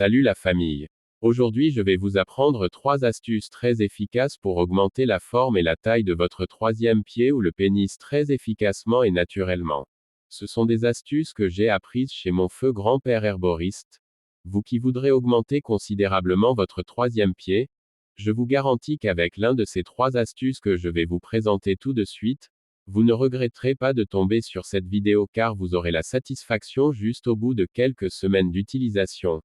Salut la famille. Aujourd'hui je vais vous apprendre 3 astuces très efficaces pour augmenter la forme et la taille de votre troisième pied ou le pénis très efficacement et naturellement. Ce sont des astuces que j'ai apprises chez mon feu grand-père herboriste. Vous qui voudrez augmenter considérablement votre troisième pied, je vous garantis qu'avec l'un de ces 3 astuces que je vais vous présenter tout de suite, vous ne regretterez pas de tomber sur cette vidéo car vous aurez la satisfaction juste au bout de quelques semaines d'utilisation.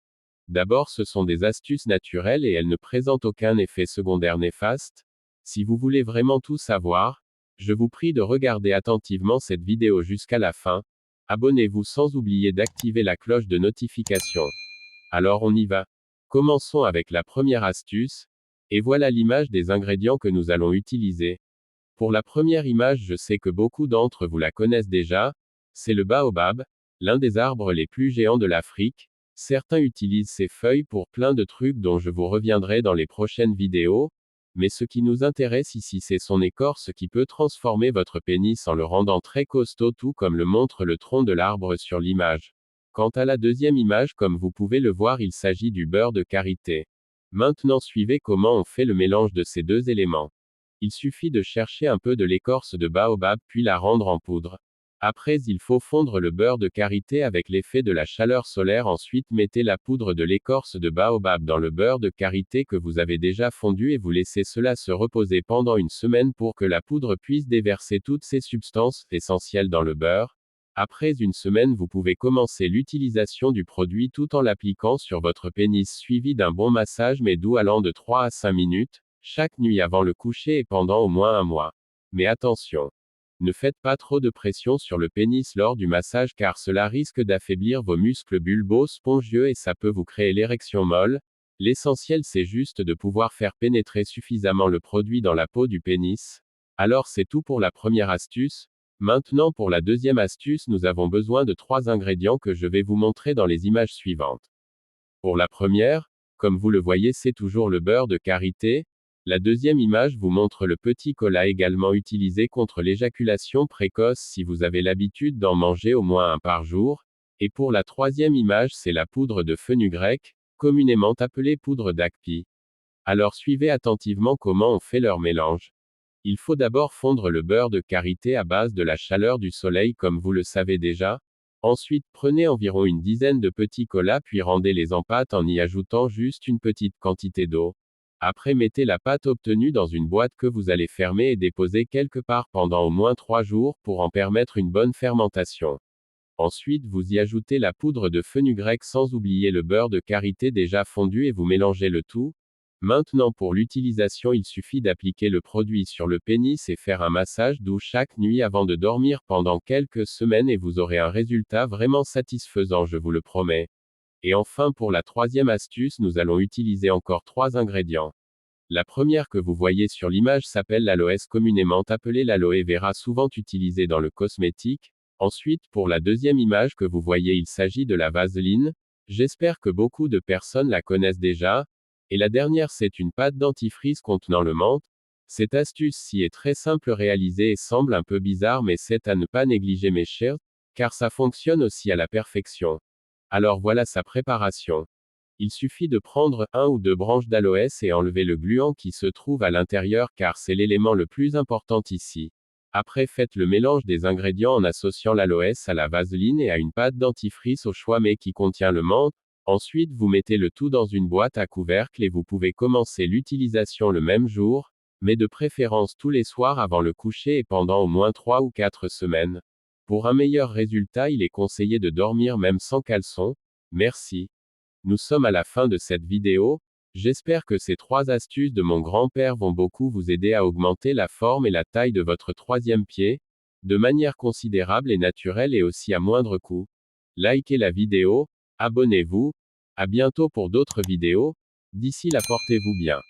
D'abord, ce sont des astuces naturelles et elles ne présentent aucun effet secondaire néfaste. Si vous voulez vraiment tout savoir, je vous prie de regarder attentivement cette vidéo jusqu'à la fin. Abonnez-vous sans oublier d'activer la cloche de notification. Alors on y va. Commençons avec la première astuce. Et voilà l'image des ingrédients que nous allons utiliser. Pour la première image, je sais que beaucoup d'entre vous la connaissent déjà. C'est le baobab, l'un des arbres les plus géants de l'Afrique. Certains utilisent ces feuilles pour plein de trucs dont je vous reviendrai dans les prochaines vidéos, mais ce qui nous intéresse ici c'est son écorce qui peut transformer votre pénis en le rendant très costaud tout comme le montre le tronc de l'arbre sur l'image. Quant à la deuxième image comme vous pouvez le voir il s'agit du beurre de karité. Maintenant suivez comment on fait le mélange de ces deux éléments. Il suffit de chercher un peu de l'écorce de baobab puis la rendre en poudre. Après, il faut fondre le beurre de karité avec l'effet de la chaleur solaire. Ensuite, mettez la poudre de l'écorce de baobab dans le beurre de karité que vous avez déjà fondu et vous laissez cela se reposer pendant une semaine pour que la poudre puisse déverser toutes ces substances essentielles dans le beurre. Après une semaine, vous pouvez commencer l'utilisation du produit tout en l'appliquant sur votre pénis suivi d'un bon massage mais doux allant de 3 à 5 minutes, chaque nuit avant le coucher et pendant au moins un mois. Mais attention! Ne faites pas trop de pression sur le pénis lors du massage car cela risque d'affaiblir vos muscles bulbo-spongieux et ça peut vous créer l'érection molle. L'essentiel c'est juste de pouvoir faire pénétrer suffisamment le produit dans la peau du pénis. Alors c'est tout pour la première astuce. Maintenant pour la deuxième astuce nous avons besoin de 3 ingrédients que je vais vous montrer dans les images suivantes. Pour la première, comme vous le voyez c'est toujours le beurre de karité. La deuxième image vous montre le petit cola également utilisé contre l'éjaculation précoce si vous avez l'habitude d'en manger au moins un par jour. Et pour la troisième image c'est la poudre de fenugrec, communément appelée poudre d'Akpi. Alors suivez attentivement comment on fait leur mélange. Il faut d'abord fondre le beurre de karité à base de la chaleur du soleil comme vous le savez déjà. Ensuite prenez environ une dizaine de petits colas puis rendez-les en pâte en y ajoutant juste une petite quantité d'eau. Après mettez la pâte obtenue dans une boîte que vous allez fermer et déposer quelque part pendant au moins 3 jours pour en permettre une bonne fermentation. Ensuite vous y ajoutez la poudre de fenugrec sans oublier le beurre de karité déjà fondu et vous mélangez le tout. Maintenant pour l'utilisation il suffit d'appliquer le produit sur le pénis et faire un massage doux chaque nuit avant de dormir pendant quelques semaines et vous aurez un résultat vraiment satisfaisant je vous le promets. Et enfin pour la troisième astuce nous allons utiliser encore 3 ingrédients. La première que vous voyez sur l'image s'appelle l'aloès communément appelée l'aloe vera souvent utilisée dans le cosmétique. Ensuite pour la deuxième image que vous voyez il s'agit de la vaseline. J'espère que beaucoup de personnes la connaissent déjà. Et la dernière c'est une pâte dentifrice contenant le menthe. Cette astuce-ci est très simple réalisée et semble un peu bizarre mais c'est à ne pas négliger mes chers, car ça fonctionne aussi à la perfection. Alors voilà sa préparation. Il suffit de prendre 1 ou 2 branches d'aloès et enlever le gluant qui se trouve à l'intérieur car c'est l'élément le plus important ici. Après faites le mélange des ingrédients en associant l'aloès à la vaseline et à une pâte dentifrice au choix mais qui contient le menthe. Ensuite vous mettez le tout dans une boîte à couvercle et vous pouvez commencer l'utilisation le même jour, mais de préférence tous les soirs avant le coucher et pendant au moins 3 ou 4 semaines. Pour un meilleur résultat il est conseillé de dormir même sans caleçon. Merci. Nous sommes à la fin de cette vidéo. J'espère que ces 3 astuces de mon grand-père vont beaucoup vous aider à augmenter la forme et la taille de votre troisième pied, de manière considérable et naturelle et aussi à moindre coût. Likez la vidéo, abonnez-vous. À bientôt pour d'autres vidéos. D'ici là portez-vous bien.